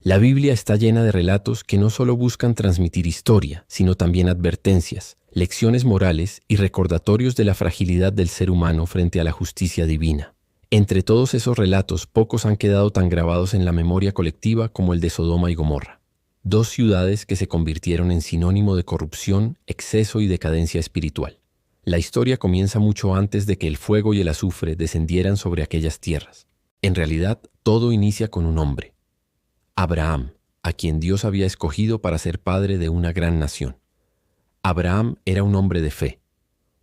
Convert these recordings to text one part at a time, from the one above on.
La Biblia está llena de relatos que no solo buscan transmitir historia, sino también advertencias, lecciones morales y recordatorios de la fragilidad del ser humano frente a la justicia divina. Entre todos esos relatos, pocos han quedado tan grabados en la memoria colectiva como el de Sodoma y Gomorra, dos ciudades que se convirtieron en sinónimo de corrupción, exceso y decadencia espiritual. La historia comienza mucho antes de que el fuego y el azufre descendieran sobre aquellas tierras. En realidad, todo inicia con un hombre, Abraham, a quien Dios había escogido para ser padre de una gran nación. Abraham era un hombre de fe,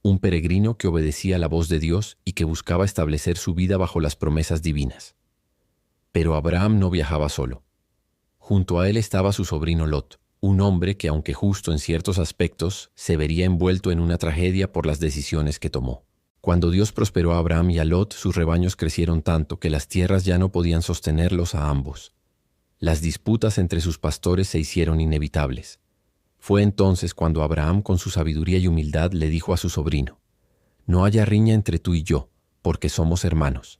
un peregrino que obedecía la voz de Dios y que buscaba establecer su vida bajo las promesas divinas. Pero Abraham no viajaba solo. Junto a él estaba su sobrino Lot, un hombre que, aunque justo en ciertos aspectos, se vería envuelto en una tragedia por las decisiones que tomó. Cuando Dios prosperó a Abraham y a Lot, sus rebaños crecieron tanto que las tierras ya no podían sostenerlos a ambos. Las disputas entre sus pastores se hicieron inevitables. Fue entonces cuando Abraham, con su sabiduría y humildad, le dijo a su sobrino: «No haya riña entre tú y yo, porque somos hermanos.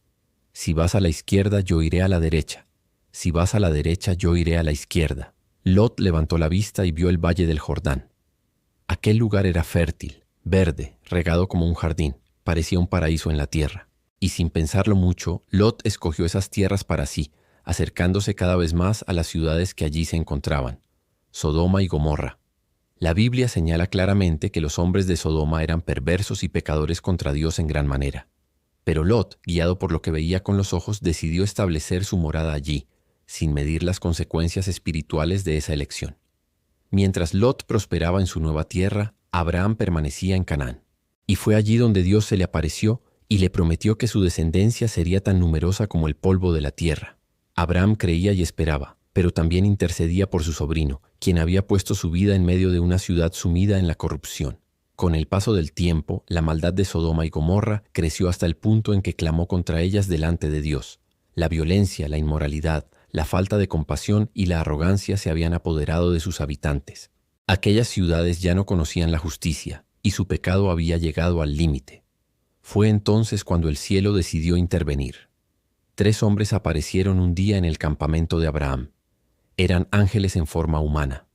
Si vas a la izquierda, yo iré a la derecha. Si vas a la derecha, yo iré a la izquierda». Lot levantó la vista y vio el valle del Jordán. Aquel lugar era fértil, verde, regado como un jardín. Parecía un paraíso en la tierra. Y sin pensarlo mucho, Lot escogió esas tierras para sí, acercándose cada vez más a las ciudades que allí se encontraban, Sodoma y Gomorra. La Biblia señala claramente que los hombres de Sodoma eran perversos y pecadores contra Dios en gran manera. Pero Lot, guiado por lo que veía con los ojos, decidió establecer su morada allí, sin medir las consecuencias espirituales de esa elección. Mientras Lot prosperaba en su nueva tierra, Abraham permanecía en Canaán. Y fue allí donde Dios se le apareció y le prometió que su descendencia sería tan numerosa como el polvo de la tierra. Abraham creía y esperaba, pero también intercedía por su sobrino, quien había puesto su vida en medio de una ciudad sumida en la corrupción. Con el paso del tiempo, la maldad de Sodoma y Gomorra creció hasta el punto en que clamó contra ellas delante de Dios. La violencia, la inmoralidad, la falta de compasión y la arrogancia se habían apoderado de sus habitantes. Aquellas ciudades ya no conocían la justicia, y su pecado había llegado al límite. Fue entonces cuando el cielo decidió intervenir. 3 hombres aparecieron un día en el campamento de Abraham. Eran ángeles en forma humana.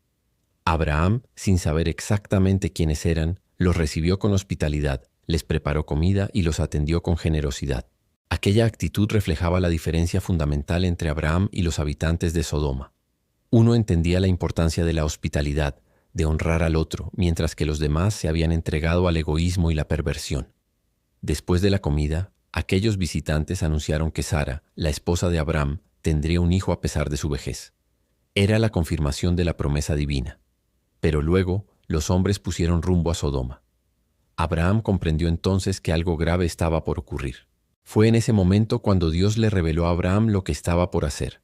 Abraham, sin saber exactamente quiénes eran, los recibió con hospitalidad, les preparó comida y los atendió con generosidad. Aquella actitud reflejaba la diferencia fundamental entre Abraham y los habitantes de Sodoma. Uno entendía la importancia de la hospitalidad, de honrar al otro, mientras que los demás se habían entregado al egoísmo y la perversión. Después de la comida, aquellos visitantes anunciaron que Sara, la esposa de Abraham, tendría un hijo a pesar de su vejez. Era la confirmación de la promesa divina. Pero luego, los hombres pusieron rumbo a Sodoma. Abraham comprendió entonces que algo grave estaba por ocurrir. Fue en ese momento cuando Dios le reveló a Abraham lo que estaba por hacer.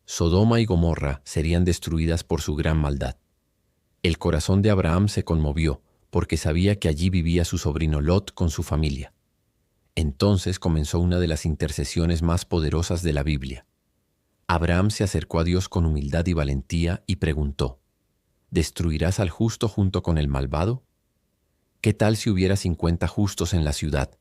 Sodoma y Gomorra serían destruidas por su gran maldad. El corazón de Abraham se conmovió, porque sabía que allí vivía su sobrino Lot con su familia. Entonces comenzó una de las intercesiones más poderosas de la Biblia. Abraham se acercó a Dios con humildad y valentía y preguntó: ¿destruirás al justo junto con el malvado? ¿Qué tal si hubiera 50 justos en la ciudad?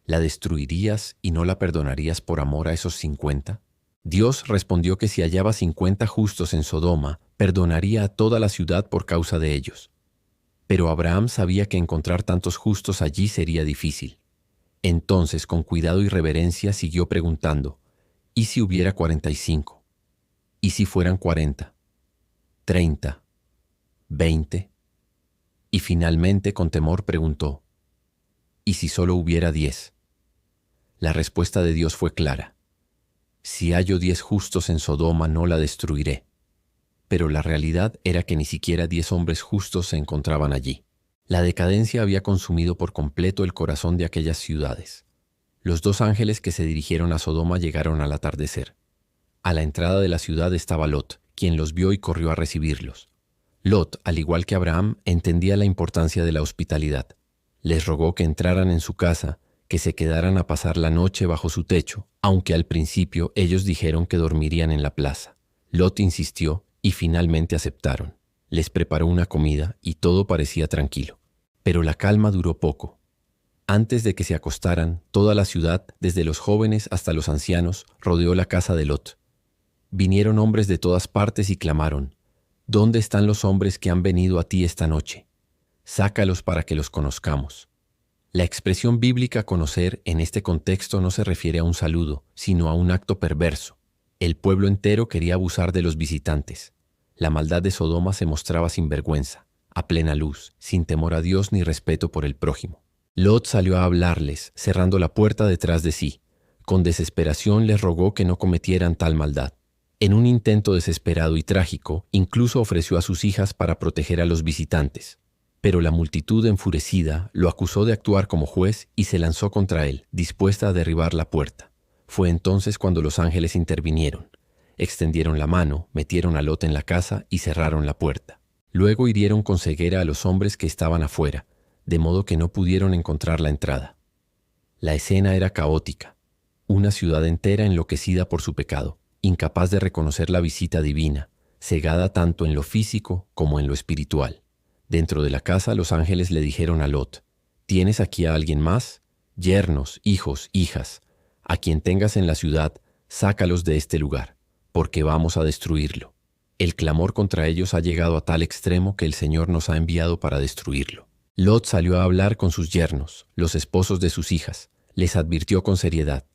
¿La destruirías y no la perdonarías por amor a esos 50? Dios respondió que si hallaba 50 justos en Sodoma, perdonaría a toda la ciudad por causa de ellos. Pero Abraham sabía que encontrar tantos justos allí sería difícil. Entonces, con cuidado y reverencia, siguió preguntando: ¿y si hubiera 45? ¿Y si fueran 40? ¿30? ¿20? Y finalmente, con temor, preguntó: ¿y si solo hubiera 10? La respuesta de Dios fue clara: si hallo 10 justos en Sodoma, no la destruiré. Pero la realidad era que ni siquiera 10 hombres justos se encontraban allí. La decadencia había consumido por completo el corazón de aquellas ciudades. Los 2 ángeles que se dirigieron a Sodoma llegaron al atardecer. A la entrada de la ciudad estaba Lot, quien los vio y corrió a recibirlos. Lot, al igual que Abraham, entendía la importancia de la hospitalidad. Les rogó que entraran en su casa, que se quedaran a pasar la noche bajo su techo, aunque al principio ellos dijeron que dormirían en la plaza. Lot insistió y finalmente aceptaron. Les preparó una comida y todo parecía tranquilo. Pero la calma duró poco. Antes de que se acostaran, toda la ciudad, desde los jóvenes hasta los ancianos, rodeó la casa de Lot. Vinieron hombres de todas partes y clamaron: ¿Dónde están los hombres que han venido a ti esta noche? Sácalos para que los conozcamos. La expresión bíblica conocer en este contexto no se refiere a un saludo, sino a un acto perverso. El pueblo entero quería abusar de los visitantes. La maldad de Sodoma se mostraba sin vergüenza, a plena luz, sin temor a Dios ni respeto por el prójimo. Lot salió a hablarles, cerrando la puerta detrás de sí. Con desesperación les rogó que no cometieran tal maldad. En un intento desesperado y trágico, incluso ofreció a sus hijas para proteger a los visitantes. Pero la multitud enfurecida lo acusó de actuar como juez y se lanzó contra él, dispuesta a derribar la puerta. Fue entonces cuando los ángeles intervinieron. Extendieron la mano, metieron a Lot en la casa y cerraron la puerta. Luego hirieron con ceguera a los hombres que estaban afuera, de modo que no pudieron encontrar la entrada. La escena era caótica. Una ciudad entera enloquecida por su pecado, incapaz de reconocer la visita divina, cegada tanto en lo físico como en lo espiritual. Dentro de la casa los ángeles le dijeron a Lot: ¿Tienes aquí a alguien más? Yernos, hijos, hijas. A quien tengas en la ciudad, sácalos de este lugar, porque vamos a destruirlo. El clamor contra ellos ha llegado a tal extremo que el Señor nos ha enviado para destruirlo. Lot salió a hablar con sus yernos, los esposos de sus hijas. Les advirtió con seriedad: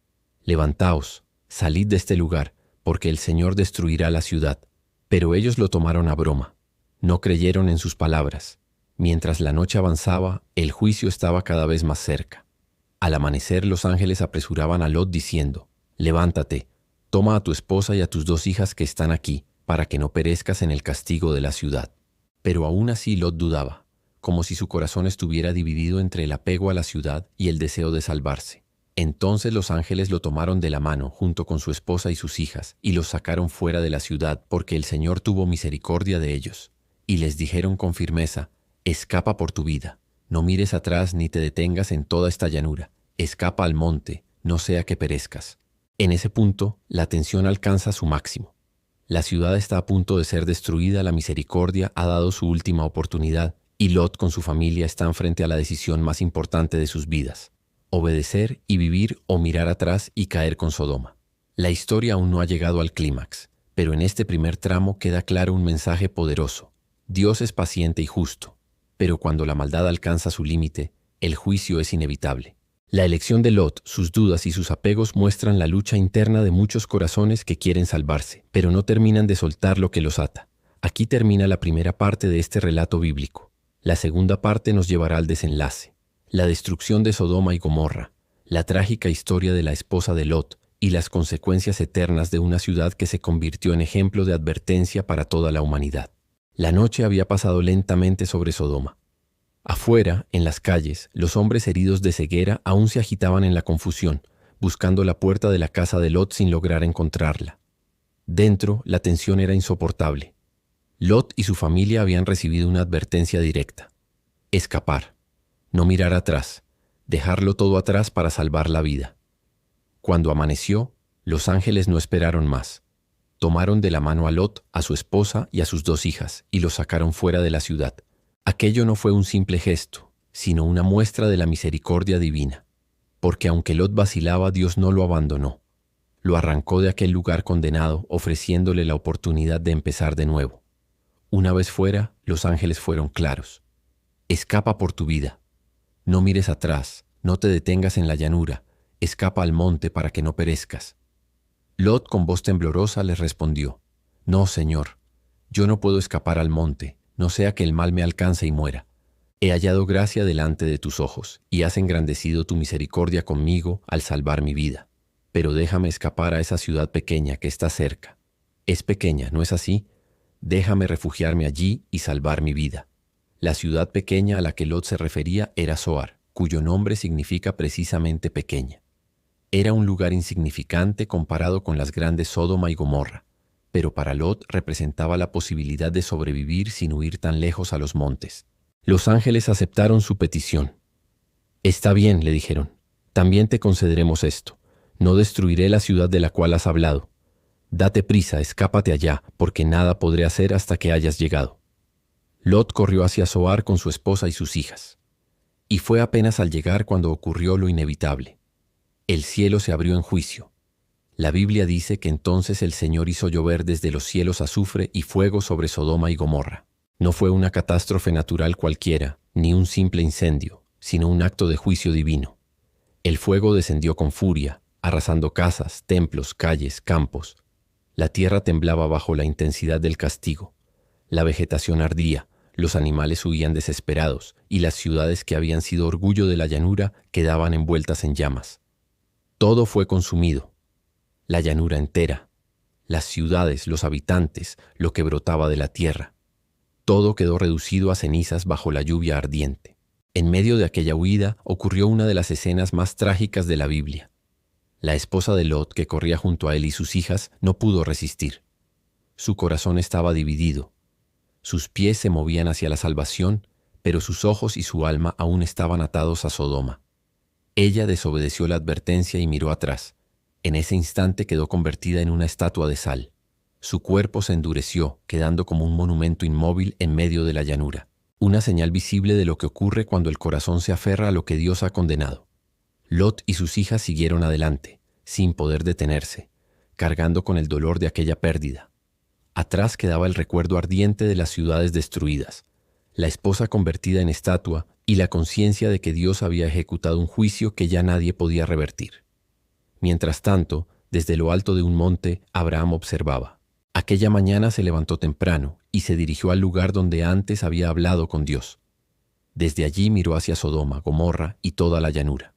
Levantaos, salid de este lugar, porque el Señor destruirá la ciudad. Pero ellos lo tomaron a broma. No creyeron en sus palabras. Mientras la noche avanzaba, el juicio estaba cada vez más cerca. Al amanecer, los ángeles apresuraban a Lot diciendo: Levántate, toma a tu esposa y a tus 2 hijas que están aquí, para que no perezcas en el castigo de la ciudad. Pero aún así Lot dudaba, como si su corazón estuviera dividido entre el apego a la ciudad y el deseo de salvarse. Entonces los ángeles lo tomaron de la mano junto con su esposa y sus hijas y los sacaron fuera de la ciudad porque el Señor tuvo misericordia de ellos. Y les dijeron con firmeza: Escapa por tu vida, no mires atrás ni te detengas en toda esta llanura, escapa al monte, no sea que perezcas. En ese punto, la tensión alcanza su máximo. La ciudad está a punto de ser destruida, la misericordia ha dado su última oportunidad, y Lot con su familia están frente a la decisión más importante de sus vidas: obedecer y vivir o mirar atrás y caer con Sodoma. La historia aún no ha llegado al clímax, pero en este primer tramo queda claro un mensaje poderoso. Dios es paciente y justo, pero cuando la maldad alcanza su límite, el juicio es inevitable. La elección de Lot, sus dudas y sus apegos muestran la lucha interna de muchos corazones que quieren salvarse, pero no terminan de soltar lo que los ata. Aquí termina la primera parte de este relato bíblico. La segunda parte nos llevará al desenlace: la destrucción de Sodoma y Gomorra, la trágica historia de la esposa de Lot y las consecuencias eternas de una ciudad que se convirtió en ejemplo de advertencia para toda la humanidad. La noche había pasado lentamente sobre Sodoma. Afuera, en las calles, los hombres heridos de ceguera aún se agitaban en la confusión, buscando la puerta de la casa de Lot sin lograr encontrarla. Dentro, la tensión era insoportable. Lot y su familia habían recibido una advertencia directa: escapar, no mirar atrás, dejarlo todo atrás para salvar la vida. Cuando amaneció, los ángeles no esperaron más. Tomaron de la mano a Lot, a su esposa y a sus 2 hijas, y los sacaron fuera de la ciudad. Aquello no fue un simple gesto, sino una muestra de la misericordia divina. Porque aunque Lot vacilaba, Dios no lo abandonó. Lo arrancó de aquel lugar condenado, ofreciéndole la oportunidad de empezar de nuevo. Una vez fuera, los ángeles fueron claros: escapa por tu vida. No mires atrás, no te detengas en la llanura, escapa al monte para que no perezcas. Lot con voz temblorosa les respondió: No, Señor, yo no puedo escapar al monte, no sea que el mal me alcance y muera. He hallado gracia delante de tus ojos, y has engrandecido tu misericordia conmigo al salvar mi vida. Pero déjame escapar a esa ciudad pequeña que está cerca. Es pequeña, ¿no es así? Déjame refugiarme allí y salvar mi vida. La ciudad pequeña a la que Lot se refería era Zoar, cuyo nombre significa precisamente pequeña. Era un lugar insignificante comparado con las grandes Sodoma y Gomorra, pero para Lot representaba la posibilidad de sobrevivir sin huir tan lejos a los montes. Los ángeles aceptaron su petición. Está bien, le dijeron, también te concederemos esto. No destruiré la ciudad de la cual has hablado. Date prisa, escápate allá, porque nada podré hacer hasta que hayas llegado. Lot corrió hacia Zoar con su esposa y sus hijas. Y fue apenas al llegar cuando ocurrió lo inevitable. El cielo se abrió en juicio. La Biblia dice que entonces el Señor hizo llover desde los cielos azufre y fuego sobre Sodoma y Gomorra. No fue una catástrofe natural cualquiera, ni un simple incendio, sino un acto de juicio divino. El fuego descendió con furia, arrasando casas, templos, calles, campos. La tierra temblaba bajo la intensidad del castigo. La vegetación ardía, los animales huían desesperados, y las ciudades que habían sido orgullo de la llanura quedaban envueltas en llamas. Todo fue consumido. La llanura entera, las ciudades, los habitantes, lo que brotaba de la tierra. Todo quedó reducido a cenizas bajo la lluvia ardiente. En medio de aquella huida ocurrió una de las escenas más trágicas de la Biblia. La esposa de Lot, que corría junto a él y sus hijas, no pudo resistir. Su corazón estaba dividido. Sus pies se movían hacia la salvación, pero sus ojos y su alma aún estaban atados a Sodoma. Ella desobedeció la advertencia y miró atrás. En ese instante quedó convertida en una estatua de sal. Su cuerpo se endureció, quedando como un monumento inmóvil en medio de la llanura. Una señal visible de lo que ocurre cuando el corazón se aferra a lo que Dios ha condenado. Lot y sus hijas siguieron adelante, sin poder detenerse, cargando con el dolor de aquella pérdida. Atrás quedaba el recuerdo ardiente de las ciudades destruidas, la esposa convertida en estatua y la conciencia de que Dios había ejecutado un juicio que ya nadie podía revertir. Mientras tanto, desde lo alto de un monte, Abraham observaba. Aquella mañana se levantó temprano y se dirigió al lugar donde antes había hablado con Dios. Desde allí miró hacia Sodoma, Gomorra y toda la llanura.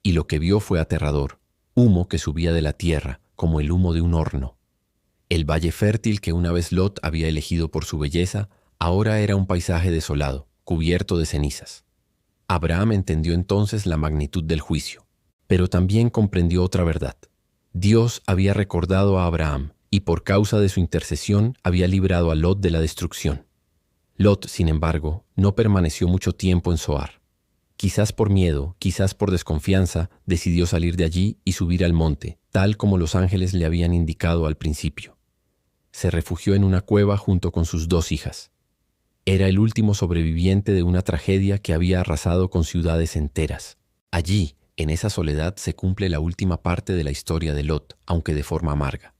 Y lo que vio fue aterrador, humo que subía de la tierra, como el humo de un horno. El valle fértil que una vez Lot había elegido por su belleza, ahora era un paisaje desolado, cubierto de cenizas. Abraham entendió entonces la magnitud del juicio. Pero también comprendió otra verdad. Dios había recordado a Abraham y por causa de su intercesión había librado a Lot de la destrucción. Lot, sin embargo, no permaneció mucho tiempo en Zoar. Quizás por miedo, quizás por desconfianza, decidió salir de allí y subir al monte, tal como los ángeles le habían indicado al principio. Se refugió en una cueva junto con sus 2 hijas. Era el último sobreviviente de una tragedia que había arrasado con ciudades enteras. Allí, en esa soledad se cumple la última parte de la historia de Lot, aunque de forma amarga.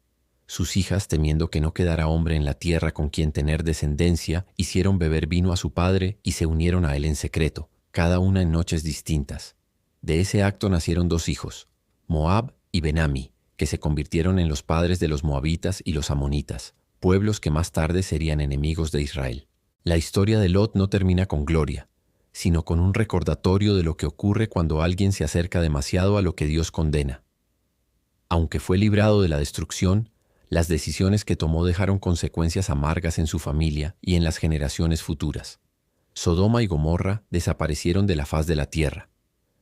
Sus hijas, temiendo que no quedara hombre en la tierra con quien tener descendencia, hicieron beber vino a su padre y se unieron a él en secreto, cada una en noches distintas. De ese acto nacieron 2 hijos, Moab y Ben-Ami, que se convirtieron en los padres de los moabitas y los amonitas, pueblos que más tarde serían enemigos de Israel. La historia de Lot no termina con gloria, sino con un recordatorio de lo que ocurre cuando alguien se acerca demasiado a lo que Dios condena. Aunque fue librado de la destrucción, las decisiones que tomó dejaron consecuencias amargas en su familia y en las generaciones futuras. Sodoma y Gomorra desaparecieron de la faz de la tierra.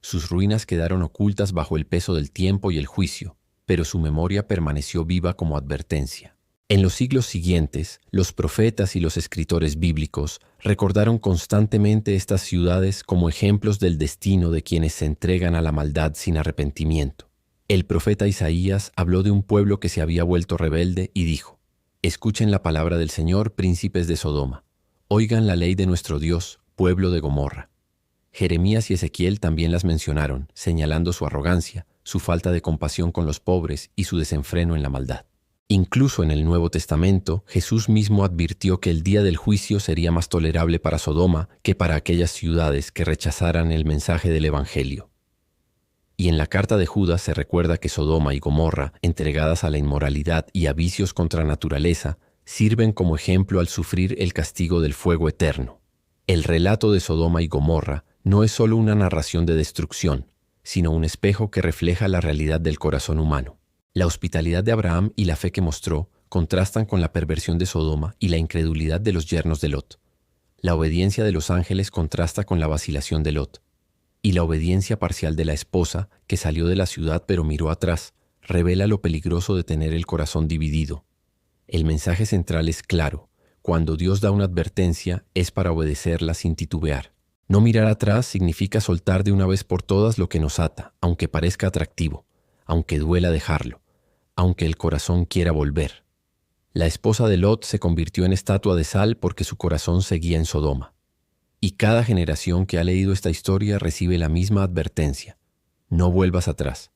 Sus ruinas quedaron ocultas bajo el peso del tiempo y el juicio, pero su memoria permaneció viva como advertencia. En los siglos siguientes, los profetas y los escritores bíblicos recordaron constantemente estas ciudades como ejemplos del destino de quienes se entregan a la maldad sin arrepentimiento. El profeta Isaías habló de un pueblo que se había vuelto rebelde y dijo: «Escuchen la palabra del Señor, príncipes de Sodoma. Oigan la ley de nuestro Dios, pueblo de Gomorra». Jeremías y Ezequiel también las mencionaron, señalando su arrogancia, su falta de compasión con los pobres y su desenfreno en la maldad. Incluso en el Nuevo Testamento, Jesús mismo advirtió que el día del juicio sería más tolerable para Sodoma que para aquellas ciudades que rechazaran el mensaje del Evangelio. Y en la carta de Judas se recuerda que Sodoma y Gomorra, entregadas a la inmoralidad y a vicios contra naturaleza, sirven como ejemplo al sufrir el castigo del fuego eterno. El relato de Sodoma y Gomorra no es solo una narración de destrucción, sino un espejo que refleja la realidad del corazón humano. La hospitalidad de Abraham y la fe que mostró contrastan con la perversión de Sodoma y la incredulidad de los yernos de Lot. La obediencia de los ángeles contrasta con la vacilación de Lot. Y la obediencia parcial de la esposa, que salió de la ciudad pero miró atrás, revela lo peligroso de tener el corazón dividido. El mensaje central es claro: cuando Dios da una advertencia, es para obedecerla sin titubear. No mirar atrás significa soltar de una vez por todas lo que nos ata, aunque parezca atractivo, aunque duela dejarlo, aunque el corazón quiera volver. La esposa de Lot se convirtió en estatua de sal porque su corazón seguía en Sodoma. Y cada generación que ha leído esta historia recibe la misma advertencia: no vuelvas atrás.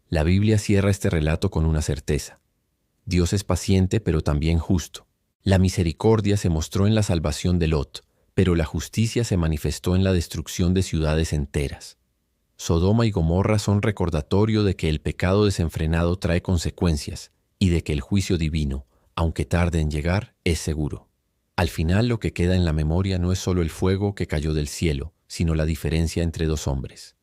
La Biblia cierra este relato con una certeza. Dios es paciente pero también justo. La misericordia se mostró en la salvación de Lot, pero la justicia se manifestó en la destrucción de ciudades enteras. Sodoma y Gomorra son recordatorio de que el pecado desenfrenado trae consecuencias y de que el juicio divino, aunque tarde en llegar, es seguro. Al final lo que queda en la memoria no es solo el fuego que cayó del cielo, sino la diferencia entre dos hombres.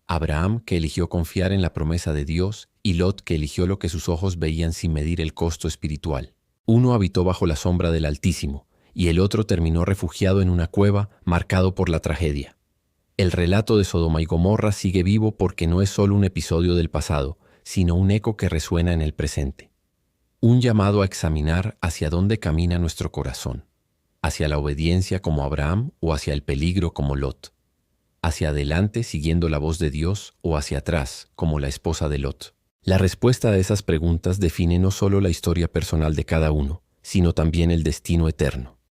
Abraham, que eligió confiar en la promesa de Dios, y Lot, que eligió lo que sus ojos veían sin medir el costo espiritual. Uno habitó bajo la sombra del Altísimo, y el otro terminó refugiado en una cueva marcado por la tragedia. El relato de Sodoma y Gomorra sigue vivo porque no es solo un episodio del pasado, sino un eco que resuena en el presente. Un llamado a examinar hacia dónde camina nuestro corazón, hacia la obediencia como Abraham o hacia el peligro como Lot, hacia adelante siguiendo la voz de Dios o hacia atrás como la esposa de Lot. La respuesta a esas preguntas define no solo la historia personal de cada uno, sino también el destino eterno.